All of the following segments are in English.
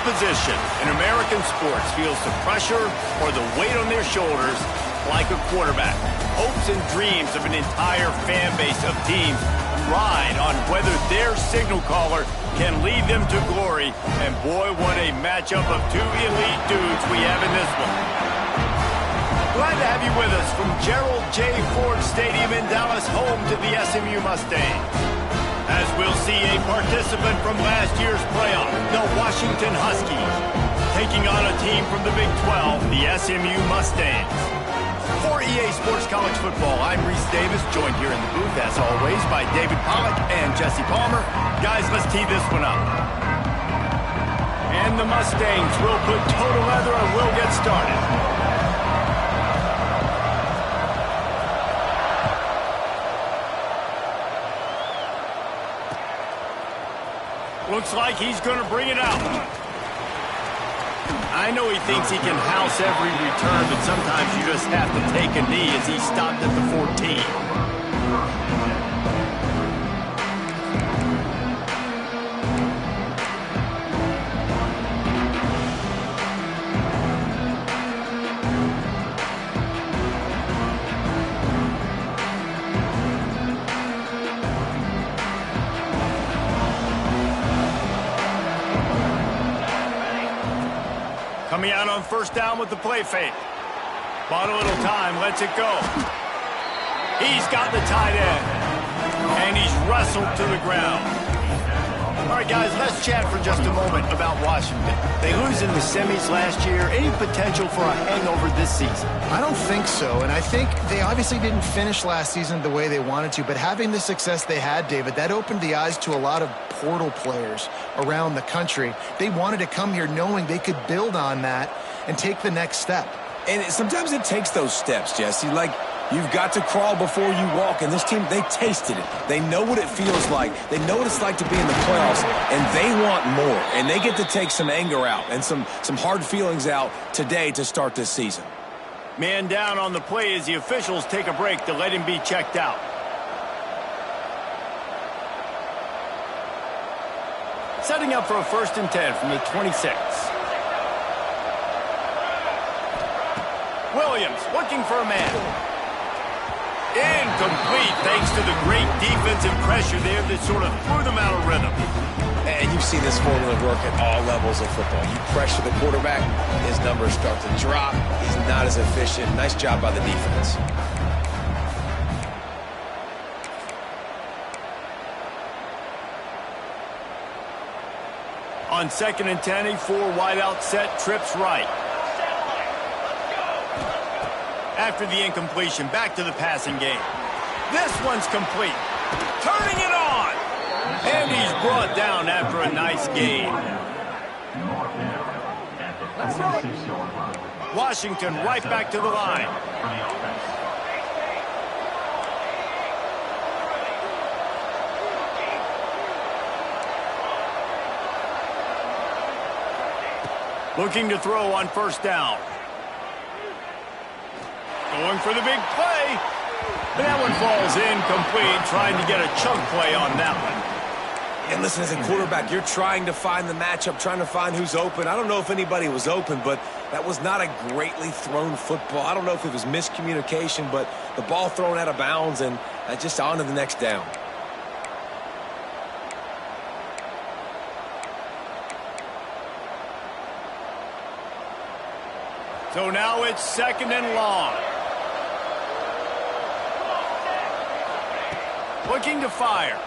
position in American sports feels the pressure or the weight on their shoulders like a quarterback. Hopes and dreams of an entire fan base of teams ride on whether their signal caller can lead them to glory. And boy, what a matchup of two elite dudes we have in this one. Glad to have you with us from Gerald J. Ford Stadium in Dallas, home to the SMU Mustangs. As we'll see a participant from last year's playoff, the Washington Huskies, taking on a team from the Big 12, the SMU Mustangs. For EA Sports College Football, I'm Reese Davis, joined here in the booth, as always, by David Pollack and Jesse Palmer. Guys, let's tee this one up. And the Mustangs will put toe to leather and we'll get started. Looks like he's going to bring it out. I know he thinks he can house every return, but sometimes you just have to take a knee as he stopped at the 14. Coming out on first down with the play fake. Bought a little time, lets it go. He's got the tight end. And he's wrestled to the ground. All right, guys, let's chat for just a moment about Washington. They lose in the semis last year. Any potential for a hangover this season? I don't think so, and I think they obviously didn't finish last season the way they wanted to, but having the success they had, David, that opened the eyes to a lot of portal players around the country. They wanted to come here knowing they could build on that and take the next step. And sometimes it takes those steps, Jesse. Like, you've got to crawl before you walk. And this team, they tasted it. They know what it feels like. They know what it's like to be in the playoffs, and they want more. And they get to take some anger out and some hard feelings out today to start this season. Man down on the play as the officials take a break to let him be checked out. Setting up for a 1st and 10 from the 26. Williams looking for a man. Incomplete thanks to the great defensive pressure there that sort of threw them out of rhythm. And you've seen this formula work at all levels of football. You pressure the quarterback, his numbers start to drop. He's not as efficient. Nice job by the defense. On 2nd and 10, a 4-wideout set, trips right. After the incompletion, back to the passing game. This one's complete. Turning it on! And he's brought down after a nice gain. Washington right back to the line. Looking to throw on 1st down. Going for the big play. And that one falls incomplete, trying to get a chunk play on that one. And listen, as a quarterback, you're trying to find the matchup, trying to find who's open. I don't know if anybody was open, but that was not a greatly thrown football. I don't know if it was miscommunication, but the ball thrown out of bounds and just on to the next down. So now it's 2nd and long. Looking to fire.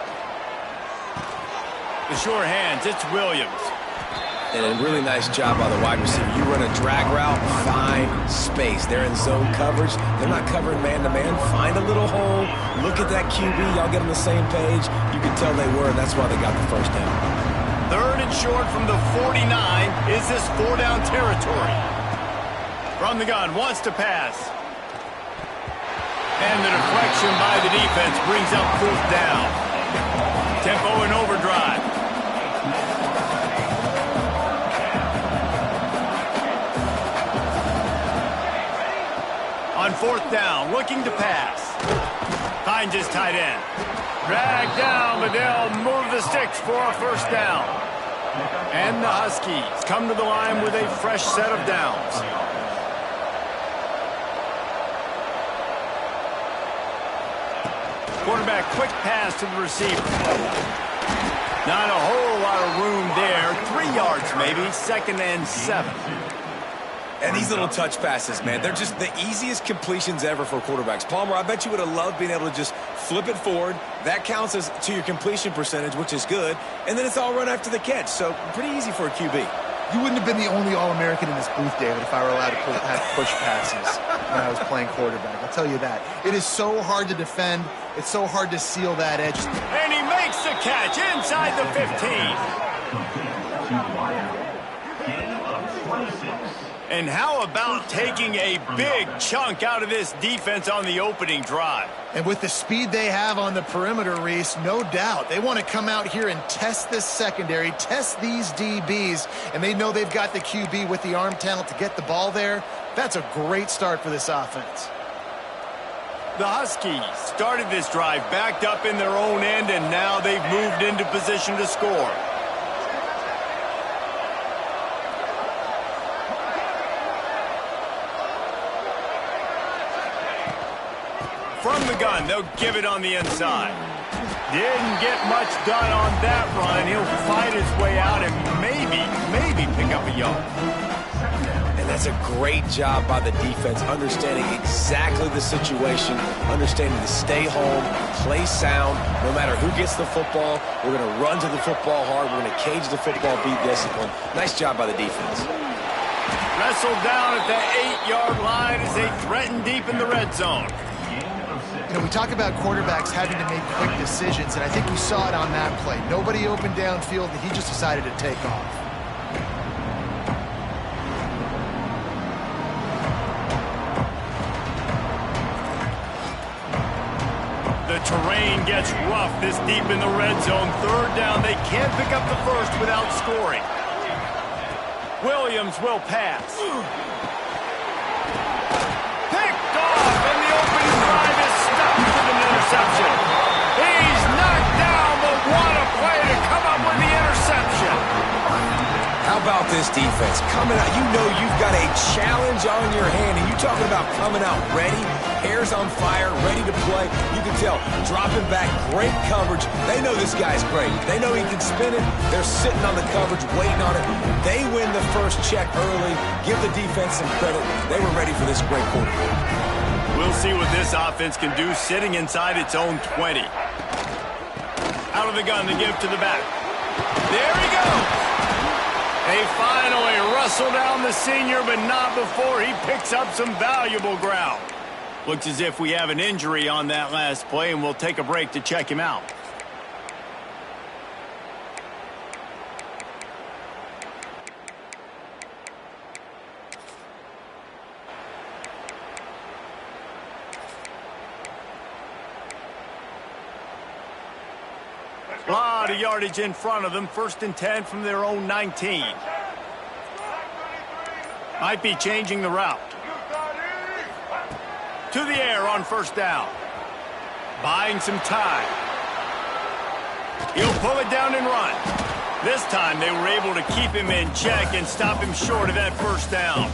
The sure hands, it's Williams. And a really nice job by the wide receiver. You run a drag route, find space. They're in zone coverage. They're not covering man-to-man. Find a little hole. Look at that QB. Y'all get on the same page. You can tell they were, and that's why they got the 1st down. 3rd and short from the 49. Is this 4-down territory? From the gun, wants to pass. And the deflection by the defense brings up 4th down. Tempo and overdrive. On 4th down, looking to pass. Finds his tight end. Dragged down, but they'll move the sticks for a 1st down. And the Huskies come to the line with a fresh set of downs. Quarterback quick pass to the receiver. Not a whole lot of room there. 3 yards maybe, 2nd and 7. And these little touch passes, man, they're just the easiest completions ever for quarterbacks. Palmer, I bet you would have loved being able to just flip it forward. That counts as to your completion percentage, which is good. And then it's all run after the catch. So pretty easy for a QB. You wouldn't have been the only All-American in this booth, David, if I were allowed to have push passes when I was playing quarterback. I'll tell you that. It is so hard to defend. It's so hard to seal that edge. And he makes the catch inside the 15. And how about taking a big chunk out of this defense on the opening drive? And with the speed they have on the perimeter, Reese, no doubt, they want to come out here and test this secondary, test these DBs, and they know they've got the QB with the arm talent to get the ball there. That's a great start for this offense. The Huskies started this drive backed up in their own end, and now they've moved into position to score. From the gun, they'll give it on the inside. Didn't get much done on that run. He'll fight his way out and maybe pick up a yard. And that's a great job by the defense, understanding exactly the situation, understanding to stay home, play sound. No matter who gets the football, we're going to run to the football hard. We're going to cage the football, be disciplined. Nice job by the defense. Wrestled down at the 8-yard line as they threaten deep in the red zone. You know, we talk about quarterbacks having to make quick decisions, and I think we saw it on that play. Nobody opened downfield, and he just decided to take off. The terrain gets rough this deep in the red zone. 3rd down, they can't pick up the first without scoring. Williams will pass. Picked off, and the opening drive is stopped with an interception. He's knocked down, but what a play to come up with the interception. How about this defense? Coming out, you know you've got a challenge on your hand, and you're talking about coming out ready, hair's on fire, ready to play. You can tell, dropping back, great coverage. They know this guy's great. They know he can spin it. They're sitting on the coverage, waiting on it. They win the first check early. Give the defense some credit. They were ready for this great quarterback. We'll see what this offense can do sitting inside its own 20. Out of the gun to give to the back. There he goes. They finally wrestle down the senior, but not before he picks up some valuable ground. Looks as if we have an injury on that last play, and we'll take a break to check him out. A lot of yardage in front of them. 1st and 10 from their own 19. Might be changing the route. To the air on 1st down. Buying some time. He'll pull it down and run. This time they were able to keep him in check and stop him short of that 1st down.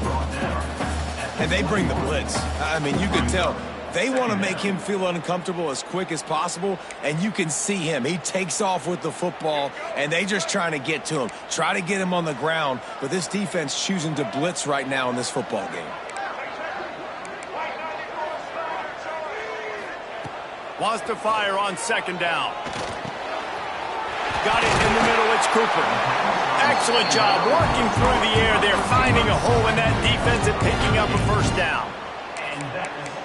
And they bring the blitz. I mean, you could tell. They want to make him feel uncomfortable as quick as possible, and you can see him. He takes off with the football, and they just trying to get to him, try to get him on the ground, but this defense choosing to blitz right now in this football game. Wants to fire on 2nd down. Got it in the middle, it's Cooper. Excellent job working through the air there, finding a hole in that defense and picking up a 1st down.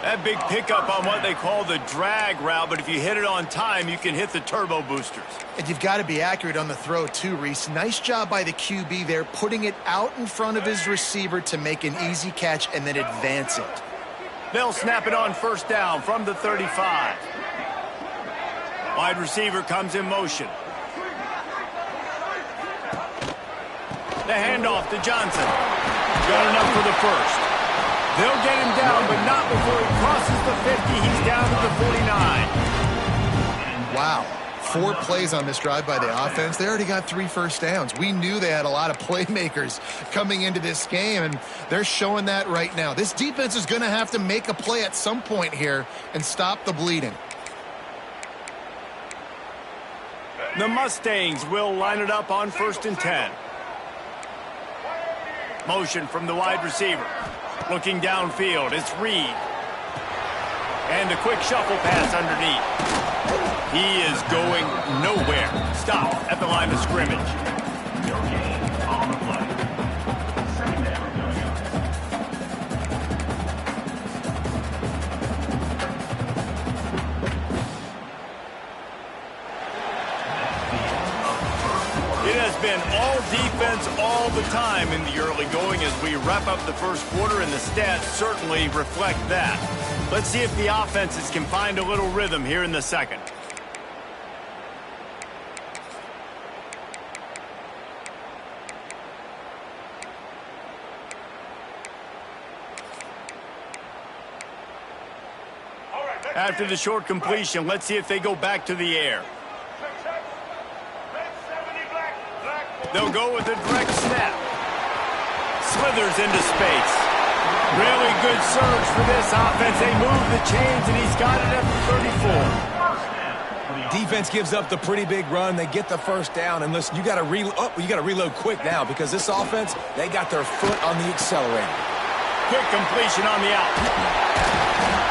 That big pickup on what they call the drag route, but if you hit it on time, you can hit the turbo boosters. And you've got to be accurate on the throw too, Reese. Nice job by the QB there, putting it out in front of his receiver to make an easy catch and then advance it. They'll snap it on 1st down from the 35. Wide receiver comes in motion. The handoff to Johnson. Got enough for the 1st. They'll get him down, but not before he crosses the 50. He's down to the 49. Wow. 4 plays on this drive by the offense. They already got 3 first downs. We knew they had a lot of playmakers coming into this game, and they're showing that right now. This defense is going to have to make a play at some point here and stop the bleeding. The Mustangs will line it up on 1st and 10. Motion from the wide receiver. Looking downfield, it's Reed. And a quick shuffle pass underneath. He is going nowhere. Stop at the line of scrimmage. It has been all defense all the time in the early going as we wrap up the first quarter, and the stats certainly reflect that. Let's see if the offenses can find a little rhythm here in the second. After the short completion, let's see if they go back to the air. They'll go with a direct snap. Slithers into space. Really good surge for this offense. They move the chains, and he's got it at the 34. Defense gives up the pretty big run. They get the first down, and listen, you got to reload quick now because this offense, they got their foot on the accelerator. Quick completion on the out.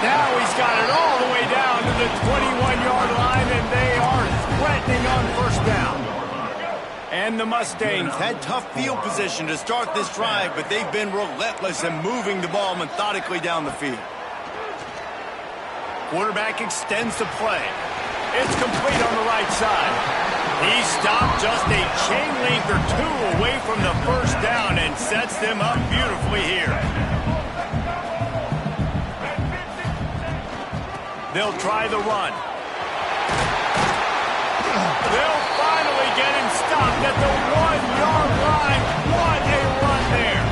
Now he's got it all the way down to the 21-yard line, and they are threatening on first down. And the Mustangs had tough field position to start this drive, but they've been relentless in moving the ball methodically down the field. Quarterback extends the play. It's complete on the right side. He stopped just a chain link or 2 away from the first down and sets them up beautifully here. They'll try the run. They'll finally get him stopped at the 1-yard line. What a run there.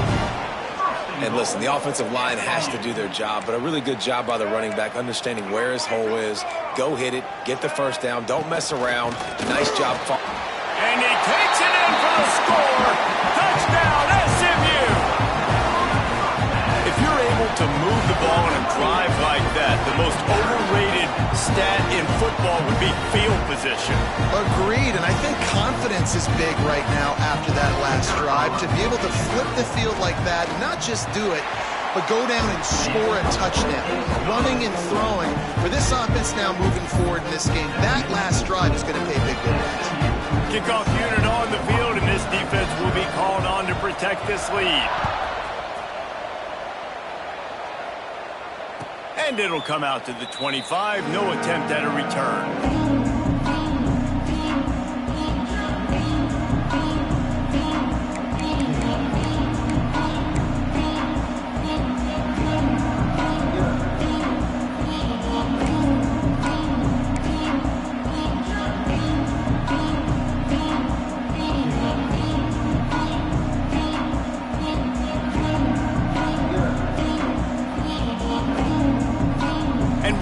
And listen, the offensive line has to do their job, but a really good job by the running back, understanding where his hole is. Go hit it, get the first down, don't mess around. Nice job. And he takes it in for the score. Touchdown, SMU. If you're able to move the ball in a drive like that, the most overrated stat in football would be field position. Agreed, and I think confidence is big right now after that last drive. To be able to flip the field like that, not just do it, but go down and score a touchdown. Running and throwing. For this offense now moving forward in this game, that last drive is going to pay big dividends. Kickoff unit on the field, and this defense will be called on to protect this lead. And it'll come out to the 25. No attempt at a return.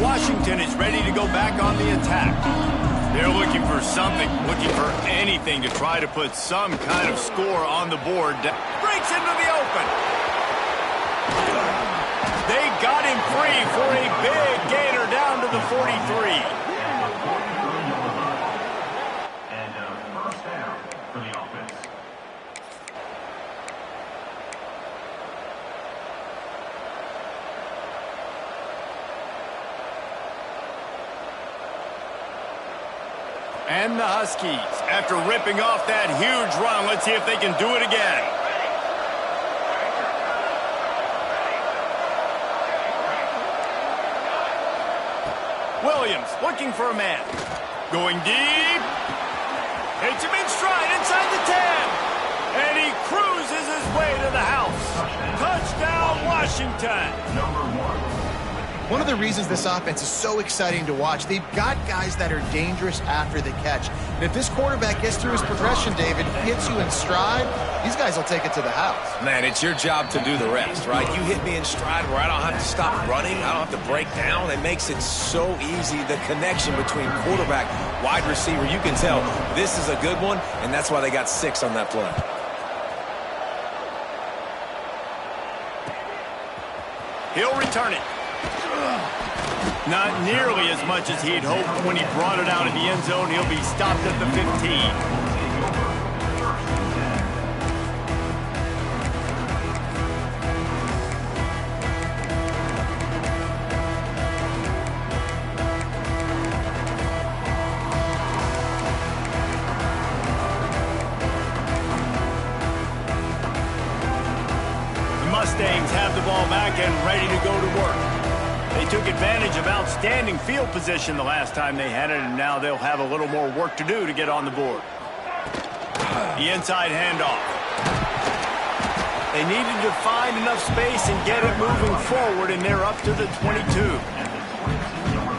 Washington is ready to go back on the attack. They're looking for something, looking for anything to try to put some kind of score on the board. Breaks into the open. They got him free for a big gainer down to the 43. And first down for the offense. And the Huskies, after ripping off that huge run, let's see if they can do it again. Williams looking for a man. Going deep. Takes him in stride inside the 10. And he cruises his way to the house. Touchdown, Washington. Number 1. One of the reasons this offense is so exciting to watch, they've got guys that are dangerous after the catch. And if this quarterback gets through his progression, David, hits you in stride, these guys will take it to the house. Man, it's your job to do the rest, right? You hit me in stride where I don't have to stop running. I don't have to break down. It makes it so easy, the connection between quarterback, wide receiver. You can tell this is a good one, and that's why they got 6 on that play. He'll return it. Not nearly as much as he'd hoped when he brought it out of the end zone. He'll be stopped at the 15. Mustangs have the ball back and ready to go to work. They took advantage of outstanding field position the last time they had it, and now they'll have a little more work to do to get on the board. The inside handoff. They needed to find enough space and get it moving forward, and they're up to the 22.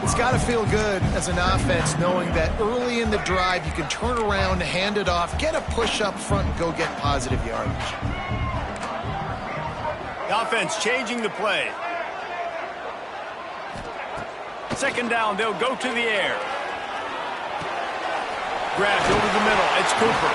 It's got to feel good as an offense knowing that early in the drive you can turn around, hand it off, get a push up front, and go get positive yardage. The offense changing the play. Second down, they'll go to the air. Grabbed over the middle. It's Cooper.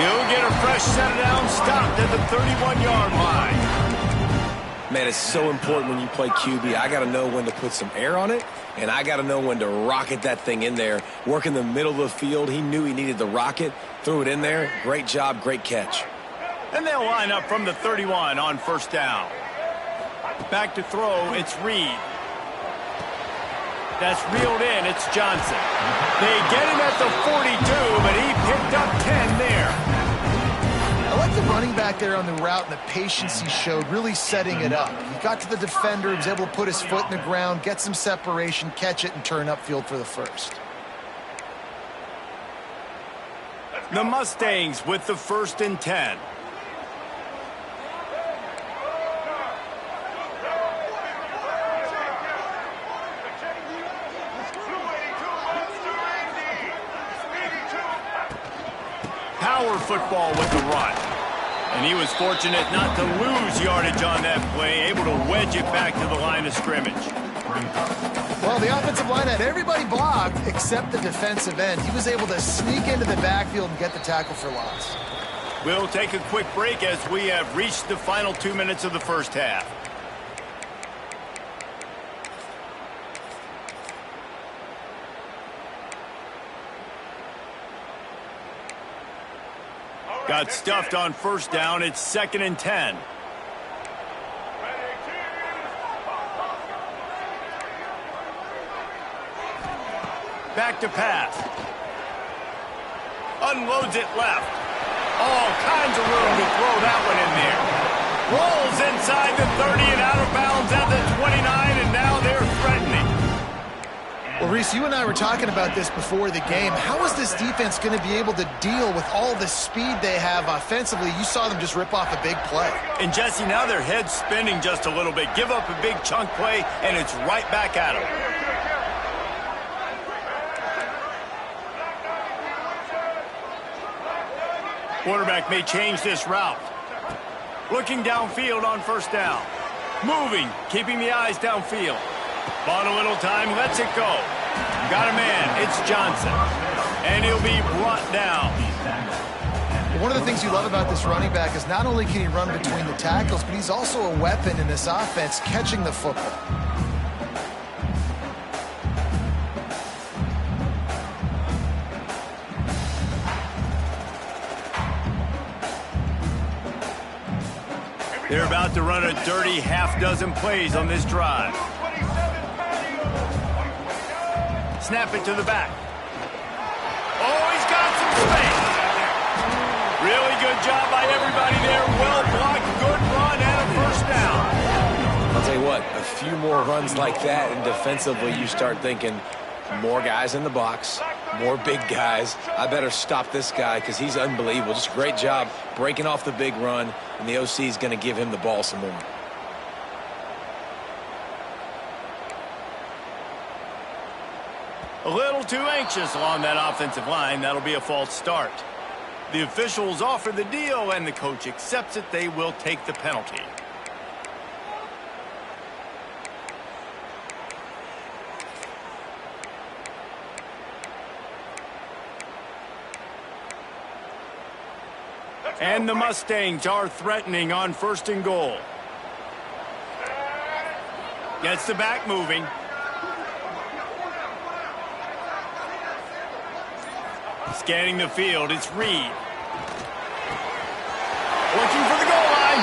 He'll get a fresh set down, stopped at the 31-yard line. Man, it's so important when you play QB. I got to know when to put some air on it, and I got to know when to rocket that thing in there. Work in the middle of the field. He knew he needed the rocket, threw it in there. Great job, great catch. And they'll line up from the 31 on first down. Back to throw, it's Reed. That's reeled in, it's Johnson. They get him at the 42, but he picked up 10 there. I like the running back there on the route and the patience he showed, really setting it up. He got to the defender, he was able to put his foot in the ground, get some separation, catch it, and turn upfield for the first. The Mustangs with the 1st and 10. Power football with the run. And he was fortunate not to lose yardage on that play, able to wedge it back to the line of scrimmage. Well, the offensive line had everybody blocked except the defensive end. He was able to sneak into the backfield and get the tackle for loss. We'll take a quick break as we have reached the final 2 minutes of the first half. Got stuffed on first down. It's 2nd and 10. Back to pass. Unloads it left. All kinds of room to throw that one in there. Rolls inside the 30 and out of bounds at the 29, and now they're threatening. Well, Reese, you and I were talking about this before the game. How is this defense going to be able to deal with all the speed they have offensively? You saw them just rip off a big play. And, Jesse, now their head's spinning just a little bit. Give up a big chunk play, and it's right back at them. Quarterback may change this route. Looking downfield on first down. Moving, keeping the eyes downfield. Bought a little time, lets it go. Got a man, it's Johnson. And he'll be brought down. One of the things you love about this running back is not only can he run between the tackles, but he's also a weapon in this offense, catching the football. They're about to run a dirty half-dozen plays on this drive. Snap it to the back. Oh, he's got some space. Really good job by everybody there. Well blocked, good run, and a first down. I'll tell you what, a few more runs like that, and defensively you start thinking, more guys in the box, more big guys. I better stop this guy because he's unbelievable. Just a great job breaking off the big run, and the OC is going to give him the ball some more. A little too anxious along that offensive line. That'll be a false start. The officials offer the deal, and the coach accepts it. They will take the penalty. And the Mustangs are threatening on 1st and goal. Gets the back moving. Scanning the field, it's Reed. Looking for the goal line.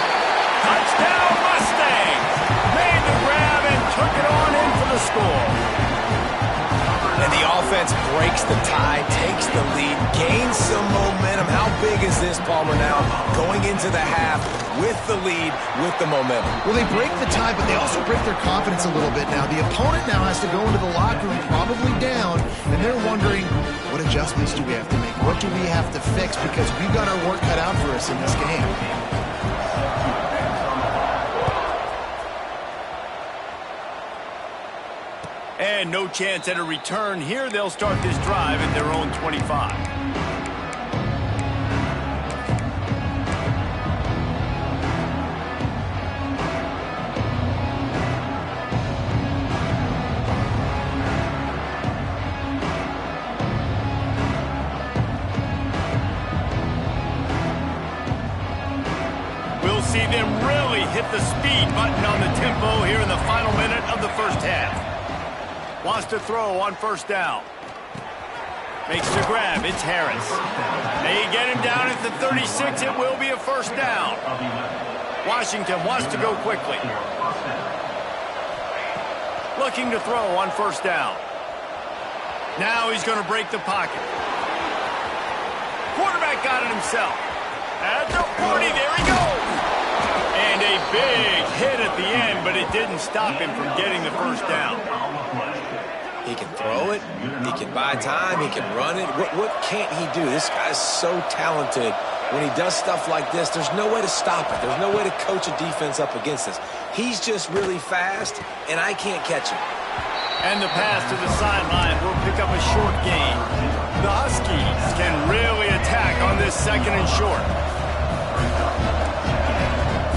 Touchdown Mustangs! Made the grab and took it on in for the score. And the offense breaks the tie, takes the lead, gains some momentum. How big is this, Palmer, now? Going into the half with the lead, with the momentum. Well, they break the tie, but they also break their confidence a little bit now. The opponent now has to go into the locker room probably down, and they're wondering, what adjustments do we have to make? What do we have to fix? Because we've got our work cut out for us in this game. And no chance at a return here. They'll start this drive at their own 25. We'll see them really hit the speed button on the tempo here in the final minute of the first half. Wants to throw on 1st down. Makes the grab. It's Harris. They get him down at the 36. It will be a 1st down. Washington wants to go quickly. Looking to throw on 1st down. Now he's going to break the pocket. Quarterback got it himself. At the 40, there he goes. And a big hit at the end, but it didn't stop him from getting the 1st down. He can throw it, he can buy time, he can run it. What can't he do? This guy's so talented. When he does stuff like this, there's no way to stop it. There's no way to coach a defense up against this. He's just really fast, and I can't catch him. And the pass to the sideline will pick up a short gain. The Huskies can really attack on this 2nd and short.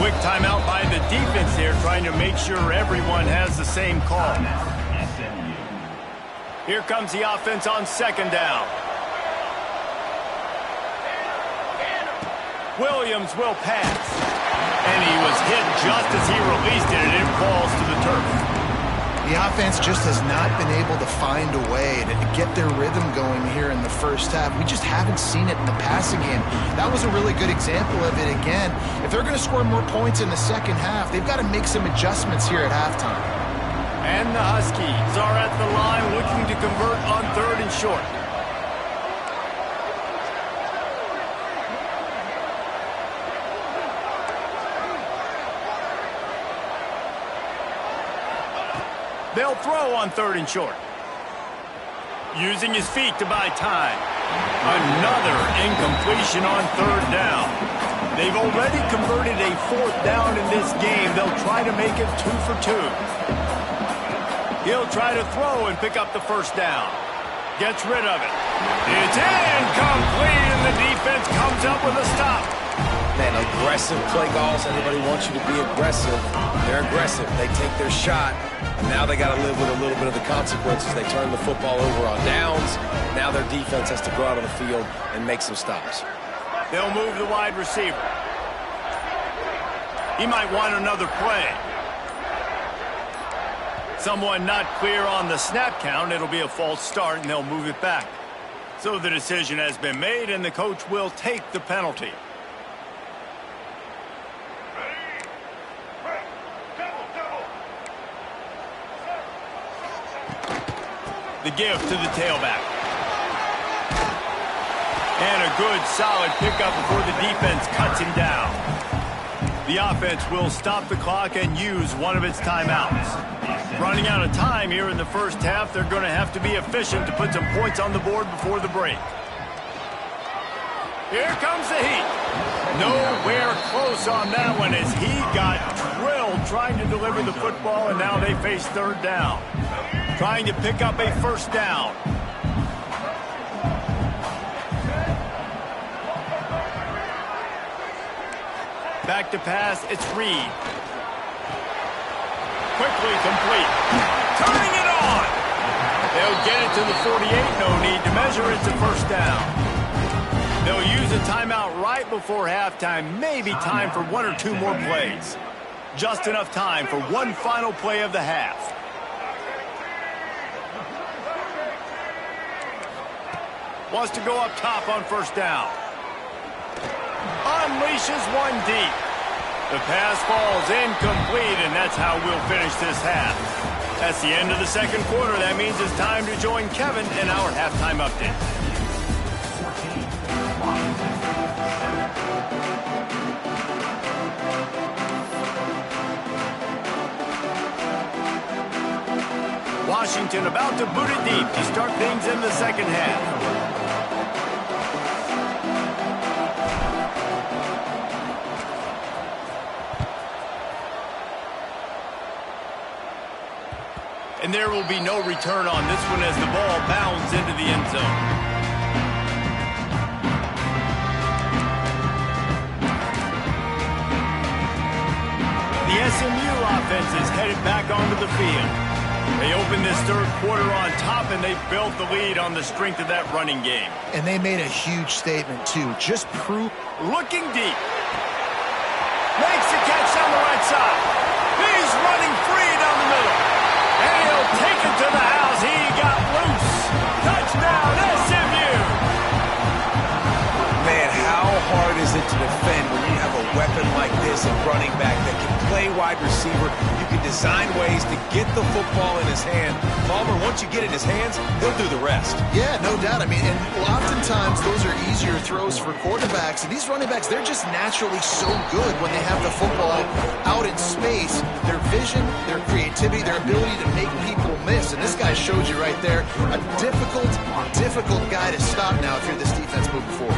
Quick timeout by the defense here, trying to make sure everyone has the same call. Here comes the offense on 2nd down. Williams will pass. And he was hit just as he released it, and it falls to the turf. The offense just has not been able to find a way to get their rhythm going here in the first half. We just haven't seen it in the passing game. That was a really good example of it again. If they're going to score more points in the second half, they've got to make some adjustments here at halftime. And the Huskies are at the line looking to convert on 3rd and short. They'll throw on 3rd and short. Using his feet to buy time. Another incompletion on 3rd down. They've already converted a 4th down in this game. They'll try to make it 2 for 2. He'll try to throw and pick up the 1st down. Gets rid of it. It's incomplete, and the defense comes up with a stop. Man, aggressive play calls. Everybody wants you to be aggressive. They're aggressive. They take their shot. And now they got to live with a little bit of the consequences. They turn the football over on downs. Now their defense has to go out on the field and make some stops. They'll move the wide receiver. He might want another play. Someone not clear on the snap count. It'll be a false start, and they'll move it back. So the decision has been made, and the coach will take the penalty. The give to the tailback. And a good, solid pickup before the defense cuts him down. The offense will stop the clock and use one of its timeouts. Running out of time here in the first half, they're going to have to be efficient to put some points on the board before the break. Here comes the heat. Nowhere close on that one as he got drilled trying to deliver the football, and now they face 3rd down. trying to pick up a first down. Back to pass, it's Reed. Quickly complete. Turning it on. They'll get it to the 48. No need to measure. It's a first down. They'll use a timeout right before halftime. Maybe time for one or two more plays. Just enough time for one final play of the half. Wants to go up top on first down. Unleashes one deep. The pass falls incomplete, and that's how we'll finish this half. That's the end of the second quarter. That means it's time to join Kevin in our halftime update. Washington about to boot it deep to start things in the second half. And there will be no return on this one as the ball bounds into the end zone. The SMU offense is headed back onto the field. They opened this third quarter on top, and they built the lead on the strength of that running game. And they made a huge statement, too. Just prove. Looking deep. Makes the catch down the right side. He's running free down the middle. And he'll take it to the house. He got loose. Touchdown, SMU. Man, how hard is it to defend when you have a weapon like this at running back that can play wide receiver? You can design ways to get the football in his hand. Palmer, once you get it in his hands, he'll do the rest. Yeah, no doubt. I mean, and oftentimes those are easier throws for quarterbacks. And these running backs, they're just naturally so good when they have the football out in space. Their vision, their creativity, their ability to make people miss. And this guy showed you right there, a difficult guy to stop now if you're this defense moving forward.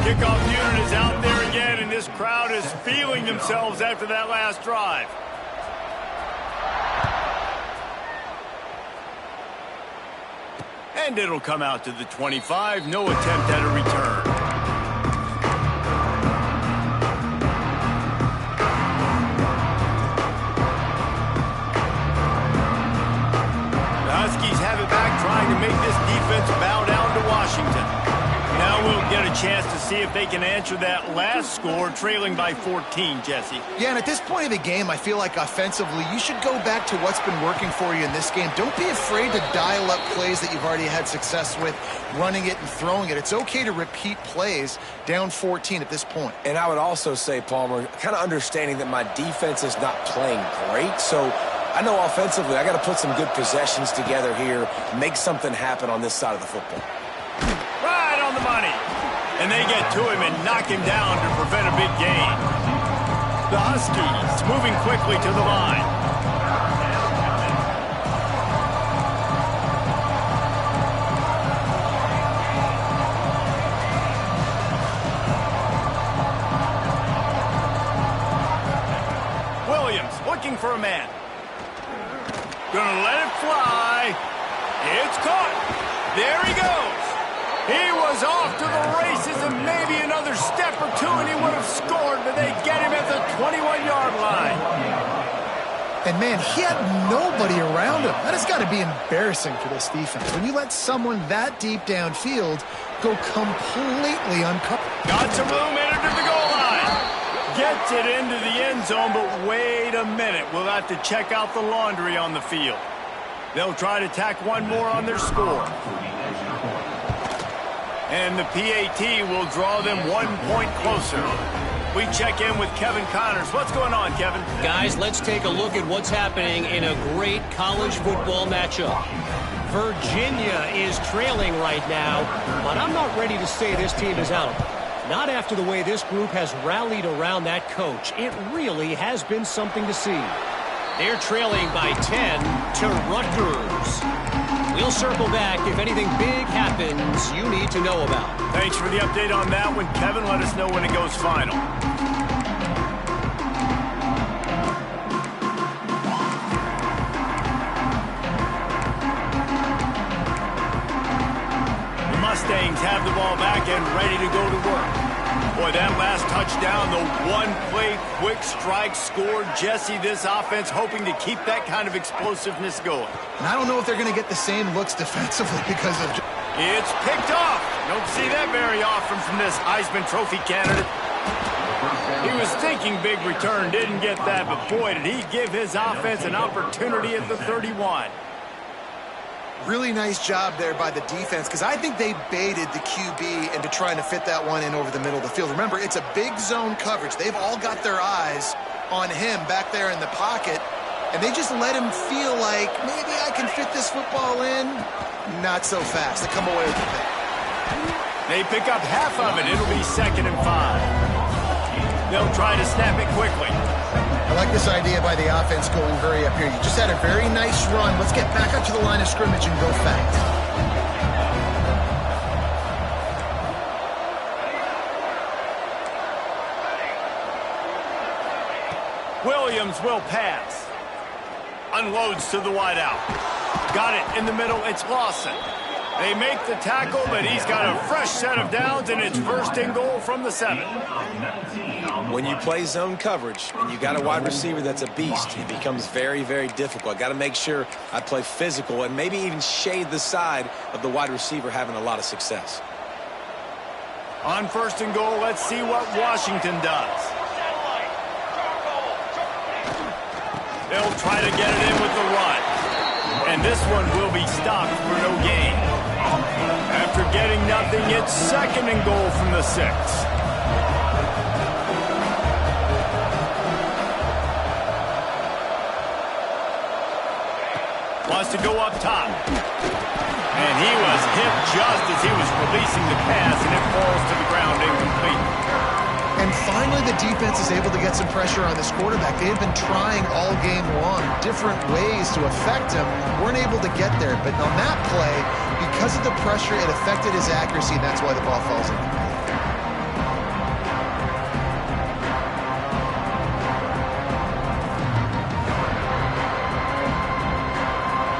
Kickoff unit is out there again, and this crowd is feeling themselves after that last drive. And it'll come out to the 25. No attempt at a return. The Huskies have it back, trying to make this defense bow down to Washington. Now we'll get a chance to see if they can answer that last score, trailing by 14, Jesse. Yeah, and at this point of the game, I feel like offensively, you should go back to what's been working for you in this game. Don't be afraid to dial up plays that you've already had success with, running it and throwing it. It's okay to repeat plays down 14 at this point. And I would also say, Palmer, kind of understanding that my defense is not playing great, so I know offensively I got to put some good possessions together here, make something happen on this side of the football. Right on the money. And they get to him and knock him down to prevent a big gain. The Huskies moving quickly to the line. Williams looking for a man. Gonna let it fly. It's caught. There he goes. He was off to the races and maybe another step or two and he would have scored, but they get him at the 21-yard line. And, man, he had nobody around him. That has got to be embarrassing for this defense. When you let someone that deep downfield go completely uncovered. Got some room, entered to the goal line. Gets it into the end zone, but wait a minute. We'll have to check out the laundry on the field. They'll try to tack one more on their score. And the PAT will draw them 1 point closer. We check in with Kevin Connors. What's going on, Kevin? Guys, let's take a look at what's happening in a great college football matchup. Virginia is trailing right now, but I'm not ready to say this team is out. Not after the way this group has rallied around that coach. It really has been something to see. They're trailing by 10 to Rutgers. We'll circle back if anything big happens you need to know about. Thanks for the update on that one, Kevin. Let us know when it goes final. The Mustangs have the ball back and ready to go to work. Boy, that last touchdown, the one-play quick strike scored. Jesse, this offense hoping to keep that kind of explosiveness going. And I don't know if they're going to get the same looks defensively because of... It's picked off. Don't see that very often from this Heisman Trophy candidate. He was thinking big return, didn't get that, but boy, did he give his offense an opportunity at the 31. Really nice job there by the defense because I think they baited the QB into trying to fit that one in over the middle of the field. Remember, it's a big zone coverage. They've all got their eyes on him back there in the pocket, and they just let him feel like maybe I can fit this football in. Not so fast. They come away with the pick. They pick up half of it. It'll be 2nd and 5. They'll try to snap it quickly. I like this idea by the offense going very up here. You just had a very nice run. Let's get back up to the line of scrimmage and go fast. Williams will pass. Unloads to the wideout. Got it in the middle. It's Lawson. They make the tackle, but he's got a fresh set of downs, and it's 1st and goal from the 7. When you play zone coverage and you got a wide receiver that's a beast, it becomes very, very difficult. I got to make sure I play physical and maybe even shade the side of the wide receiver having a lot of success. On 1st and goal, let's see what Washington does. They'll try to get it in with the run. And this one will be stopped for no gain. After getting nothing, it's 2nd and goal from the 6. Wants to go up top. And he was hit just as he was releasing the pass, and it falls to the ground incomplete. And finally, the defense is able to get some pressure on this quarterback. They have been trying all game long different ways to affect him. Weren't able to get there. But on that play, because of the pressure, it affected his accuracy, and that's why the ball falls incomplete.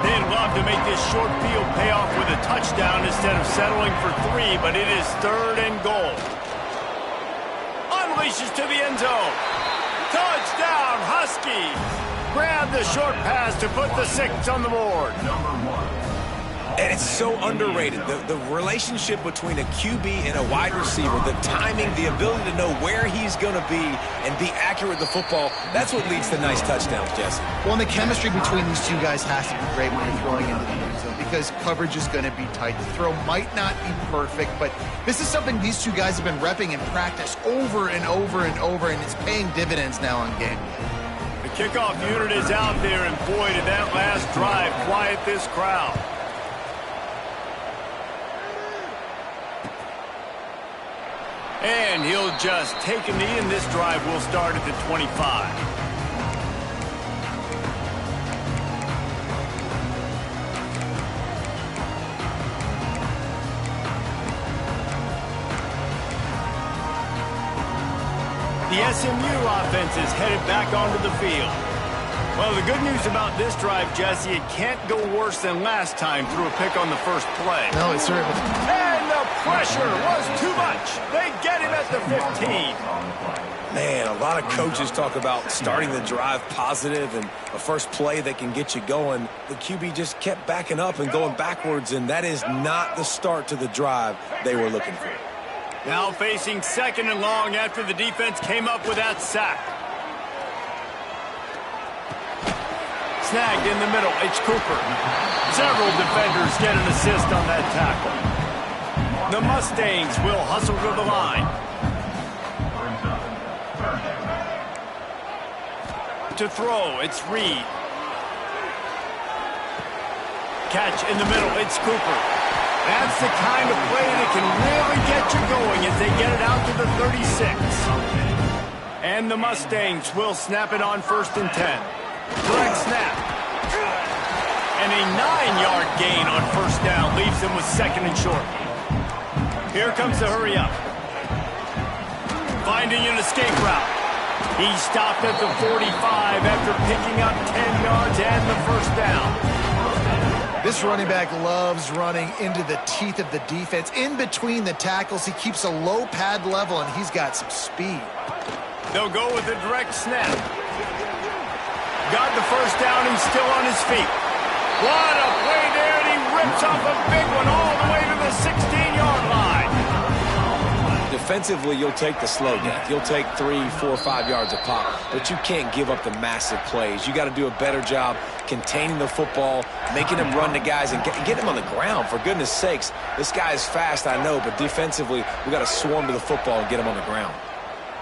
They'd love to make this short field pay off with a touchdown instead of settling for 3, but it is 3rd and goal. Unleashes to the end zone. Touchdown, Huskies. Grab the short pass to put the 6 on the board. And it's so underrated. The relationship between a QB and a wide receiver, the timing, the ability to know where he's going to be and be accurate with the football, that's what leads to nice touchdowns, Jesse. Well, and the chemistry between these two guys has to be great when you're throwing into the end zone because coverage is going to be tight. The throw might not be perfect, but this is something these two guys have been repping in practice over and over and over, and it's paying dividends now on game day. The kickoff unit is out there, and boy, did that last drive quiet this crowd. And he'll just take a knee, and this drive will start at the 25. The SMU offense is headed back onto the field. Well, the good news about this drive, Jesse, it can't go worse than last time through a pick on the first play. No, it's certainly. And the pressure was too much. They get him at the 15. Man, a lot of coaches talk about starting the drive positive and a first play that can get you going. The QB just kept backing up and going backwards, and that is not the start to the drive they were looking for. Now facing 2nd and long after the defense came up with that sack. Snagged in the middle, it's Cooper. Several defenders get an assist on that tackle. The Mustangs will hustle to the line. To throw, it's Reed. Catch in the middle, it's Cooper. That's the kind of play that can really get you going as they get it out to the 36. And the Mustangs will snap it on 1st and 10. Direct snap. And a 9-yard gain on first down leaves him with second and short. Here comes the hurry up. Finding an escape route. He stopped at the 45 after picking up 10 yards and the first down. This running back loves running into the teeth of the defense. In between the tackles, he keeps a low pad level, and he's got some speed. They'll go with a direct snap. Got the first down. He's still on his feet. What a play there, and he rips off a big one all the way to the 16-yard line. Defensively, you'll take the slow death. You'll take 3, 4, 5 yards a pop, but you can't give up the massive plays. You got to do a better job containing the football, making him run to guys, and get him on the ground. For goodness sakes, this guy is fast, I know, but defensively, we got to swarm to the football and get him on the ground.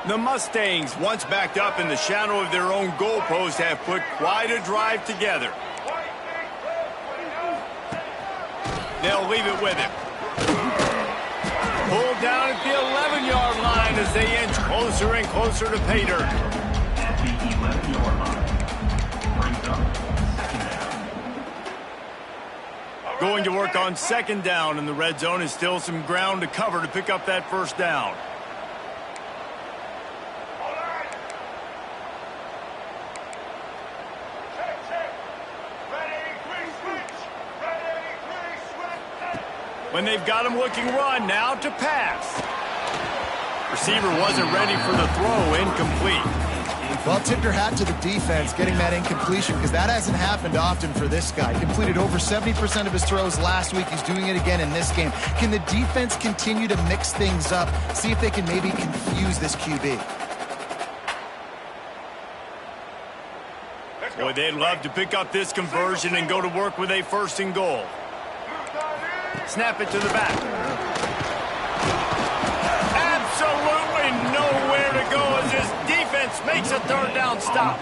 The Mustangs, once backed up in the shadow of their own goalpost, have put quite a drive together. They'll leave it with him. Pulled down at the 11-yard line as they inch closer and closer to pay dirt. At the 11-yard line. Brings up second down. Going to work on second down, and the red zone is still some ground to cover to pick up that first down. When they've got him looking run, now to pass. Receiver wasn't ready for the throw, incomplete. Well, tip your hat to the defense getting that incompletion, because that hasn't happened often for this guy. Completed over 70% of his throws last week. He's doing it again in this game. Can the defense continue to mix things up? See if they can maybe confuse this QB. Boy, they'd love to pick up this conversion and go to work with a first and goal. Snap it to the back. Absolutely nowhere to go as his defense makes a third down stop.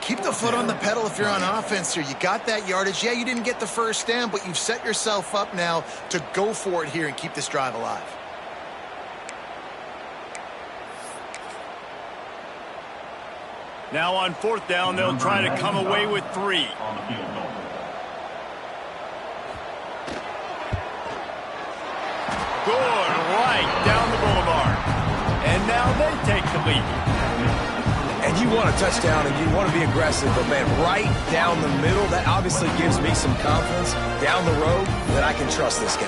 Keep the foot on the pedal if you're on offense here. You got that yardage. Yeah, you didn't get the first down, but you've set yourself up now to go for it here and keep this drive alive. Now on fourth down, they'll try to come away with 3. On the field goal. Good, right down the boulevard. And now they take the lead. And you want a touchdown and you want to be aggressive, but man, right down the middle, that obviously gives me some confidence down the road that I can trust this guy.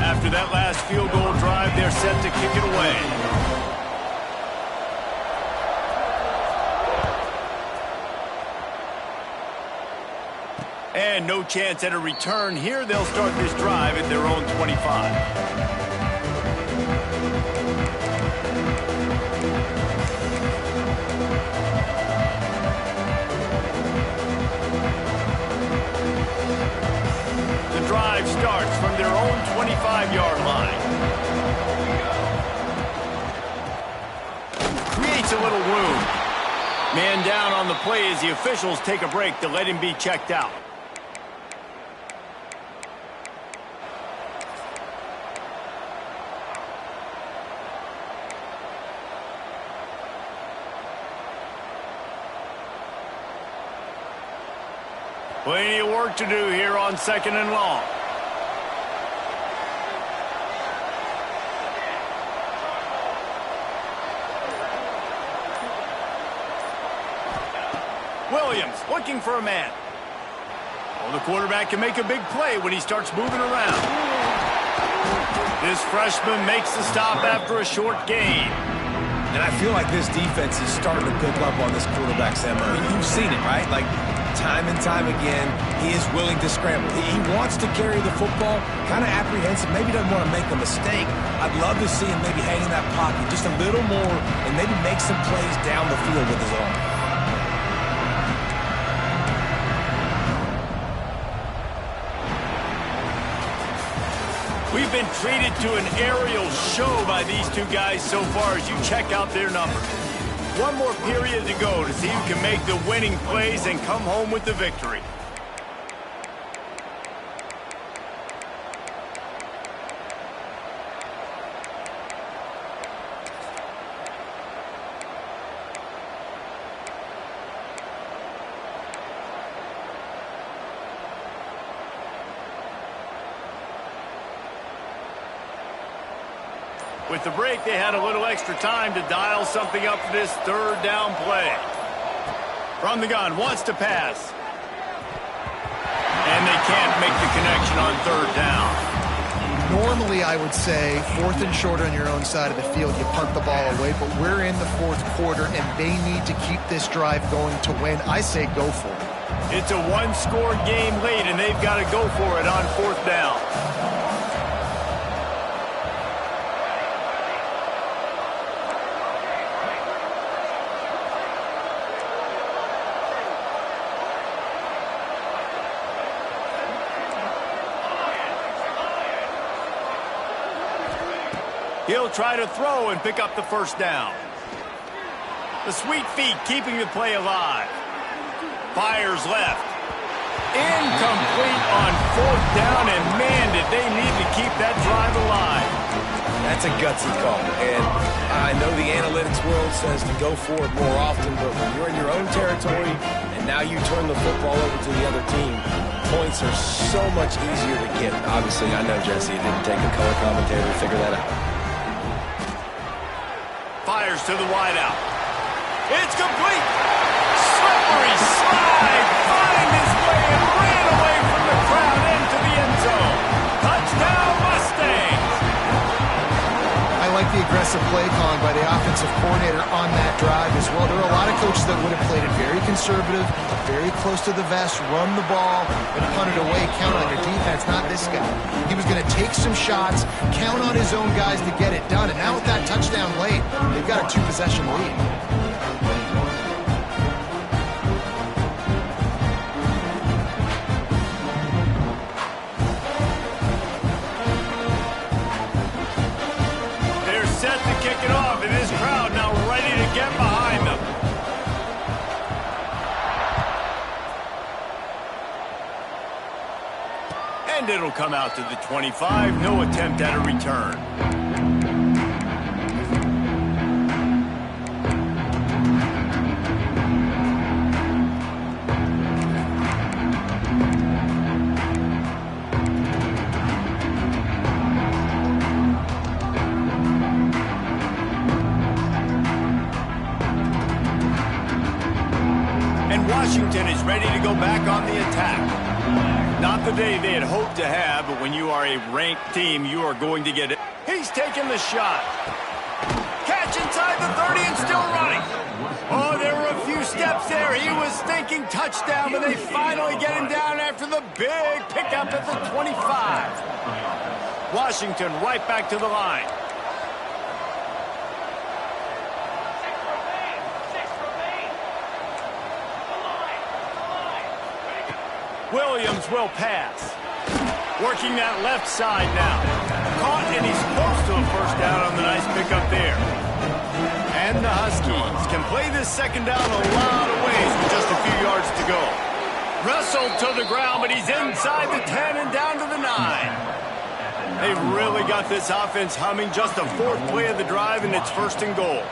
After that last field goal drive, they're set to kick it away. And no chance at a return here. They'll start this drive at their own 25. The drive starts from their own 25-yard line. Creates a little room. Man down on the play as the officials take a break to let him be checked out. Plenty of work to do here on second and long. Williams looking for a man. Well, the quarterback can make a big play when he starts moving around. This freshman makes the stop after a short gain. And I feel like this defense is starting to pick up on this quarterback's MO. I mean, you've seen it, right? Like, time and time again, he is willing to scramble. He wants to carry the football, kind of apprehensive, maybe doesn't want to make a mistake. I'd love to see him maybe hang in that pocket just a little more and maybe make some plays down the field with his arm. We've been treated to an aerial show by these two guys so far as you check out their numbers. One more period to go to see who can make the winning plays and come home with the victory. With the break, they had a little extra time to dial something up for this third down play. From the gun, wants to pass. And they can't make the connection on third down. Normally, I would say, 4th and short on your own side of the field, you punt the ball away, but we're in the 4th quarter, and they need to keep this drive going to win. I say go for it. It's a one-score game late, and they've got to go for it on 4th down. He'll try to throw and pick up the first down. The sweet feet keeping the play alive. Fires left. Incomplete on 4th down, and man, did they need to keep that drive alive. That's a gutsy call, and I know the analytics world says to go for it more often, but when you're in your own territory and now you turn the football over to the other team, points are so much easier to get. Obviously, I know, Jesse, it didn't take a color commentator to figure that out. Fires to the wideout. It's complete. Slippery slide. Find his way and ran away from the crowd into the end zone. Touchdown, Mustangs. I like the aggressive play calling by the offensive coordinator on that drive as well. There are a lot of coaches that would have played it very conservative, very close to the vest, run the ball, and punt it away, count on your defense, not this guy. He was going to take some shots, count on his own guys to get it done, and now with that touchdown late, they've got a 2-possession lead. And it'll come out to the 25. No attempt at a return. And Washington is ready to go back on the attack. Not the day they had hoped to have, but when you are a ranked team, you are going to get it. He's taking the shot. Catch inside the 30 and still running. Oh, there were a few steps there. He was thinking touchdown, but they finally get him down after the big pickup at the 25. Washington right back to the line. Williams will pass. Working that left side now. Caught, and he's close to a first down on the nice pickup there. And the Huskies can play this second down a lot of ways with just a few yards to go. Wrestled to the ground, but he's inside the 10 and down to the 9. They've really got this offense humming. Just a 4th play of the drive, and it's 1st and goal.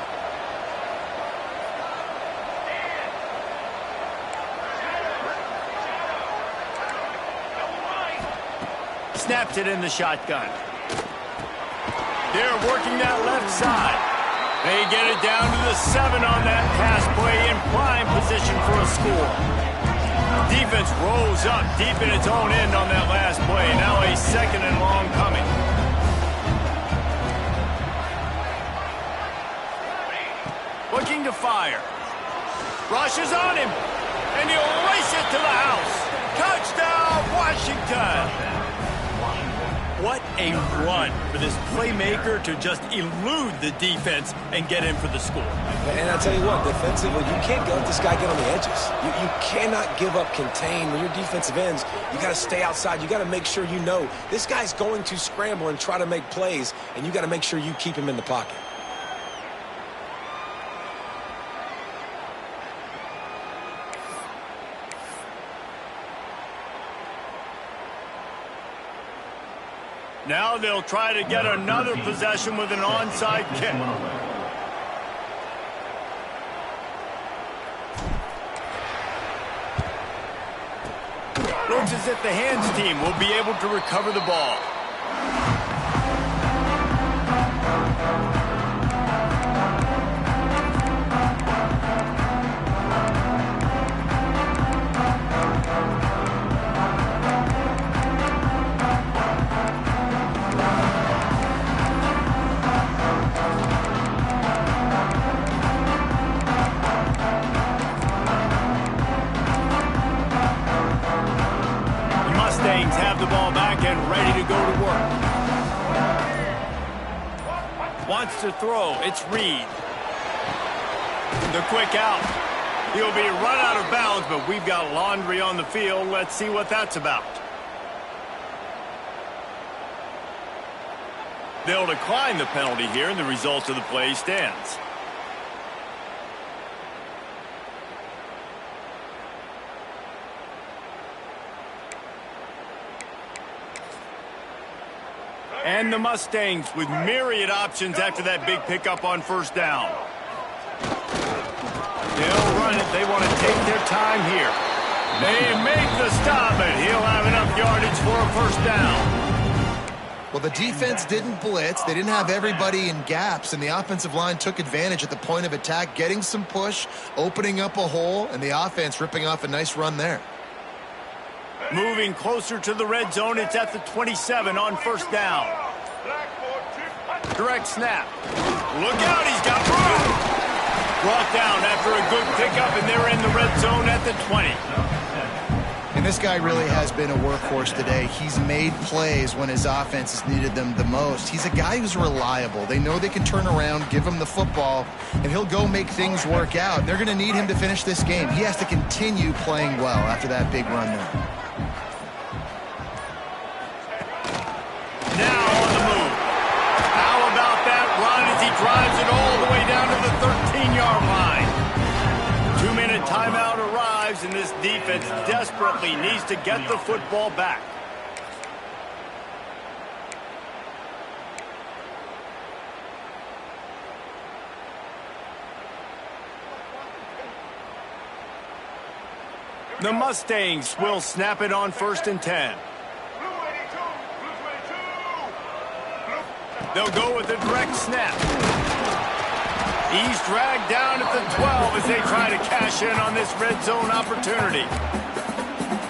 Snaps it in the shotgun. They're working that left side. They get it down to the 7 on that pass play in prime position for a score. Defense rolls up deep in its own end on that last play. Now a 2nd and long coming. Looking to fire. Rushes on him. And he'll race it to the house. Touchdown, Washington. What a run for this playmaker to just elude the defense and get in for the score. And I tell you what, defensively, you can't let this guy get on the edges. You cannot give up contain. When you're defensive ends, you got to stay outside. You got to make sure you know this guy's going to scramble and try to make plays, and you got to make sure you keep him in the pocket. Now they'll try to get another possession with an onside kick. Looks as if the hands team will be able to recover the ball. back and ready to go to work. Wants to throw. It's Reed. The quick out. He'll be run out of bounds, but we've got laundry on the field. Let's see what that's about. They'll decline the penalty here, and the result of the play stands. And the Mustangs with myriad options after that big pickup on first down. They'll run it. They want to take their time here. They make the stop, but he'll have enough yardage for a first down. Well, the defense didn't blitz. They didn't have everybody in gaps, and the offensive line took advantage at the point of attack, getting some push, opening up a hole, and the offense ripping off a nice run there. Moving closer to the red zone, it's at the 27 on first down. Direct snap. Look out, he's got room. Brought down after a good pickup, and they're in the red zone at the 20. And this guy really has been a workhorse today. He's made plays when his offense has needed them the most. He's a guy who's reliable. They know they can turn around, give him the football, and he'll go make things work out. They're going to need him to finish this game. He has to continue playing well after that big run there. Now on the move. How about that run as he drives it all the way down to the 13-yard line? 2-minute timeout arrives, and this defense desperately needs to get the football back. The Mustangs will snap it on 1st and 10. They'll go with a direct snap. He's dragged down at the 12 as they try to cash in on this red zone opportunity.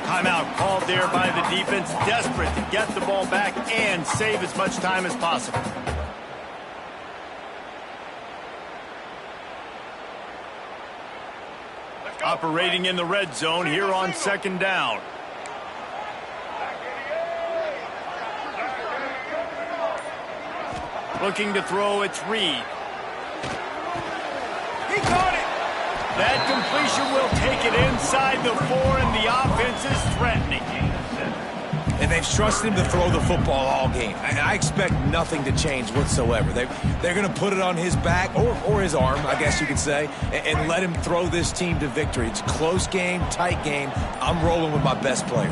Timeout called there by the defense, desperate to get the ball back and save as much time as possible. Operating in the red zone here on 2nd down. Looking to throw, it's Reed. He caught it! That completion will take it inside the 4, and the offense is threatening. And they've trusted him to throw the football all game. I expect nothing to change whatsoever. They're going to put it on his back, or his arm, I guess you could say, and let him throw this team to victory. It's a close game, tight game. I'm rolling with my best player.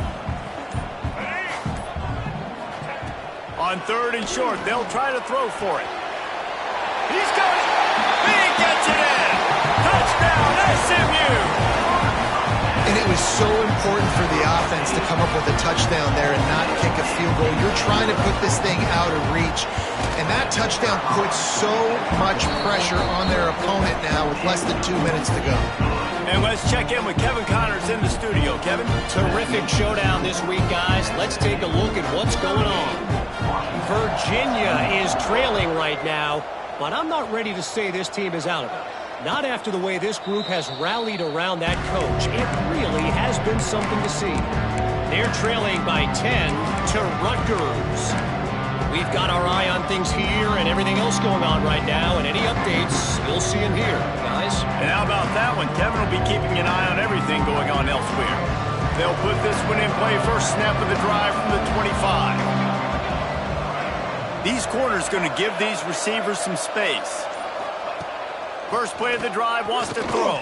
On 3rd and short, they'll try to throw for it. He's got it. He gets it in. Touchdown, SMU. And it was so important for the offense to come up with a touchdown there and not kick a field goal. You're trying to put this thing out of reach. And that touchdown puts so much pressure on their opponent now with less than 2 minutes to go. And let's check in with Kevin Connors in the studio. Kevin? Terrific showdown this week, guys. Let's take a look at what's going on. Virginia is trailing right now, but I'm not ready to say this team is out of it. Not after the way this group has rallied around that coach. It really has been something to see. They're trailing by 10 to Rutgers. We've got our eye on things here and everything else going on right now, and any updates, you'll see them here, guys. And how about that one? Kevin will be keeping an eye on everything going on elsewhere. They'll put this one in play. First snap of the drive from the 25. These corners going to give these receivers some space. First play of the drive, wants to throw.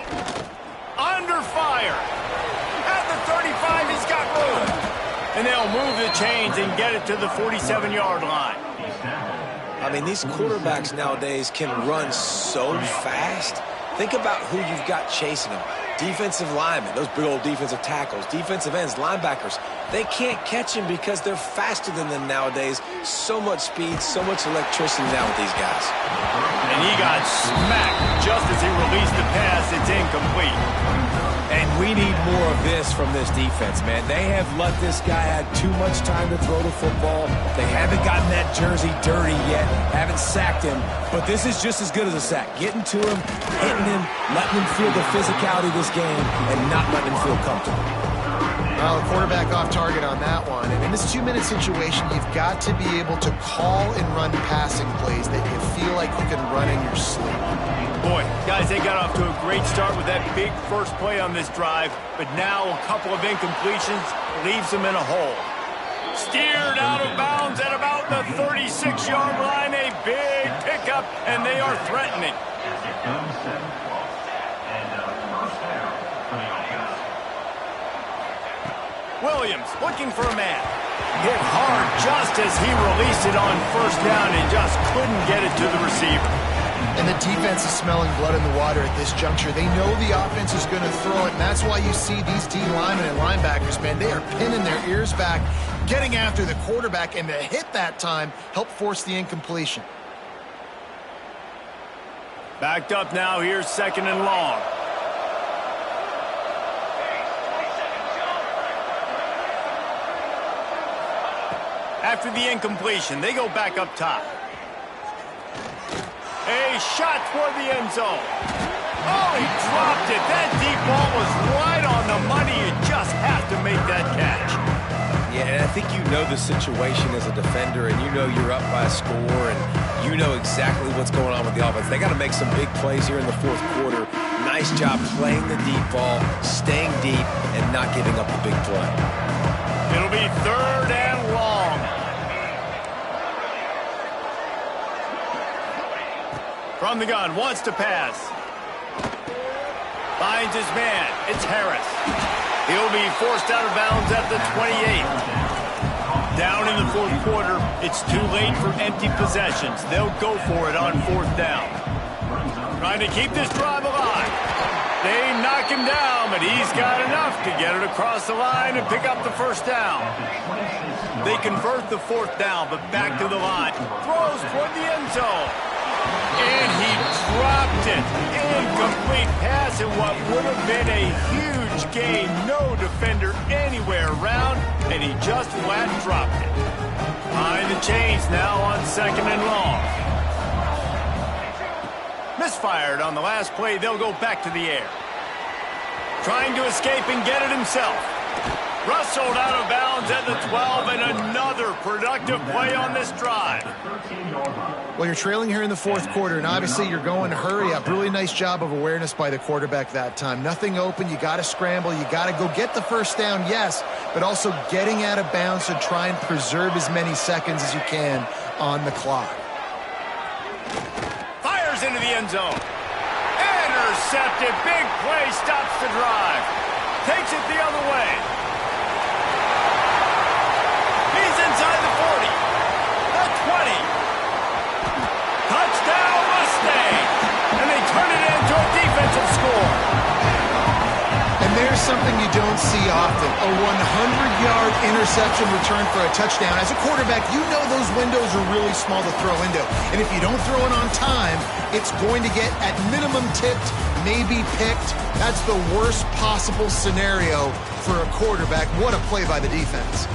Under fire. At the 35, he's got room. And they'll move the chains and get it to the 47-yard line. I mean, these quarterbacks nowadays can run so fast. Think about who you've got chasing them. Defensive linemen, those big old defensive tackles, defensive ends, linebackers. They can't catch him because they're faster than them nowadays. So much speed, so much electricity now with these guys. And he got smacked just as he released the pass. It's incomplete. And we need more of this from this defense, man. They have let this guy have too much time to throw the football. They haven't gotten that jersey dirty yet, haven't sacked him. But this is just as good as a sack. Getting to him, hitting him, letting him feel the physicality of this game, and not letting him feel comfortable. Well, the quarterback off target on that one. And in this 2-minute situation, you've got to be able to call and run passing plays that you feel like you can run in your sleep. Boy, guys, they got off to a great start with that big first play on this drive, but now a couple of incompletions leaves them in a hole. Steered out of bounds at about the 36-yard line. A big pickup, and they are threatening. Williams looking for a man. Hit hard just as he released it on first down and just couldn't get it to the receiver. And the defense is smelling blood in the water at this juncture. They know the offense is going to throw it, and that's why you see these D linemen and linebackers, man, they are pinning their ears back, getting after the quarterback, and the hit that time helped force the incompletion. Backed up now, here's 2nd and long. After the incompletion, they go back up top. A shot toward the end zone. Oh, he dropped it. That deep ball was right on the money. You just have to make that catch. Yeah, and I think you know the situation as a defender, and you know you're up by a score, and you know exactly what's going on with the offense. They got to make some big plays here in the 4th quarter. Nice job playing the deep ball, staying deep, and not giving up the big play. It'll be 3rd and long. From the gun, wants to pass. Finds his man. It's Harris. He'll be forced out of bounds at the 28. Down in the 4th quarter, it's too late for empty possessions. They'll go for it on 4th down. Trying to keep this drive alive. They knock him down, but he's got enough to get it across the line and pick up the 1st down. They convert the 4th down, but back to the line. Throws toward the end zone. And he dropped it. Incomplete pass in what would have been a huge gain. No defender anywhere around, and he just flat dropped it. Behind the chains now on 2nd and long. Misfired on the last play. They'll go back to the air. Trying to escape and get it himself. Rustled out of bounds at the 12, and another productive play on this drive. Well, you're trailing here in the 4th quarter, and obviously you're going to hurry up. Really nice job of awareness by the quarterback that time. Nothing open. You got to scramble. You got to go get the 1st down, yes, but also getting out of bounds to try and preserve as many seconds as you can on the clock. Fires into the end zone. Intercepted. Big play. Stops the drive. Takes it the other way. Inside the 40, the 20, touchdown Mustang, and they turn it into a defensive score. And there's something you don't see often, a 100-yard interception return for a touchdown. As a quarterback, you know those windows are really small to throw into, and if you don't throw it on time, it's going to get at minimum tipped, maybe picked. That's the worst possible scenario for a quarterback. What a play by the defense.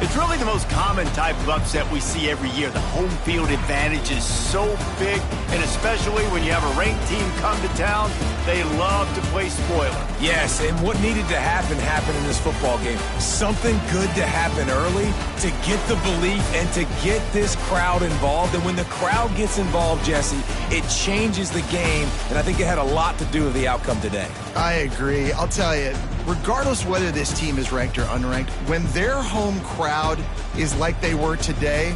It's really the most common type of upset we see every year. The home field advantage is so big, and especially when you have a ranked team come to town, they love to play spoiler. Yes, and what needed to happen happened in this football game. Something good to happen early to get the belief and to get this crowd involved. And when the crowd gets involved, Jesse, it changes the game, and I think it had a lot to do with the outcome today. I agree. I'll tell you, regardless whether this team is ranked or unranked, when their home crowd is like they were today,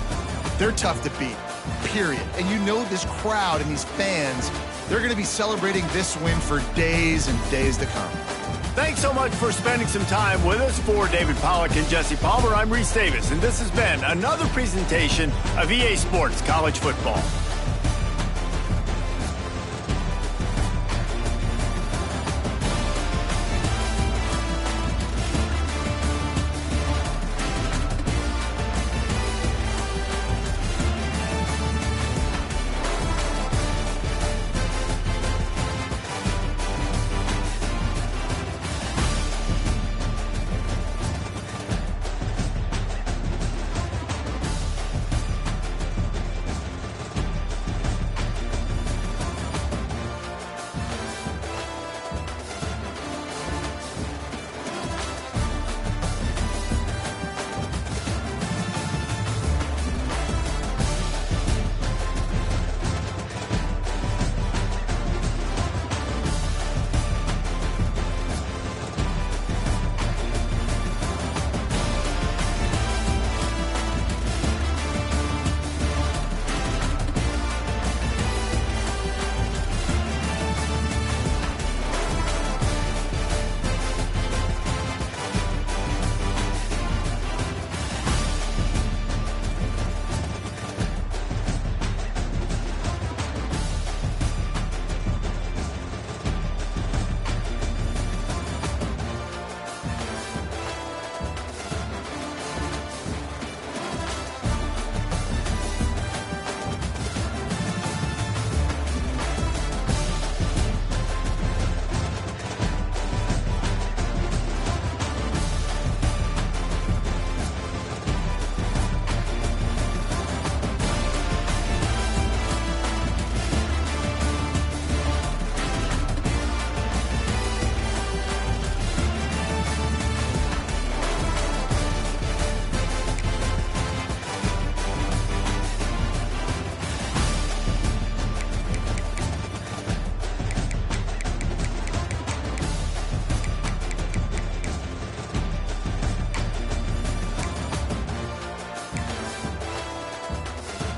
they're tough to beat, period. And you know this crowd and these fans, they're going to be celebrating this win for days and days to come. Thanks so much for spending some time with us. For David Pollack and Jesse Palmer, I'm Reese Davis, and this has been another presentation of EA Sports College Football.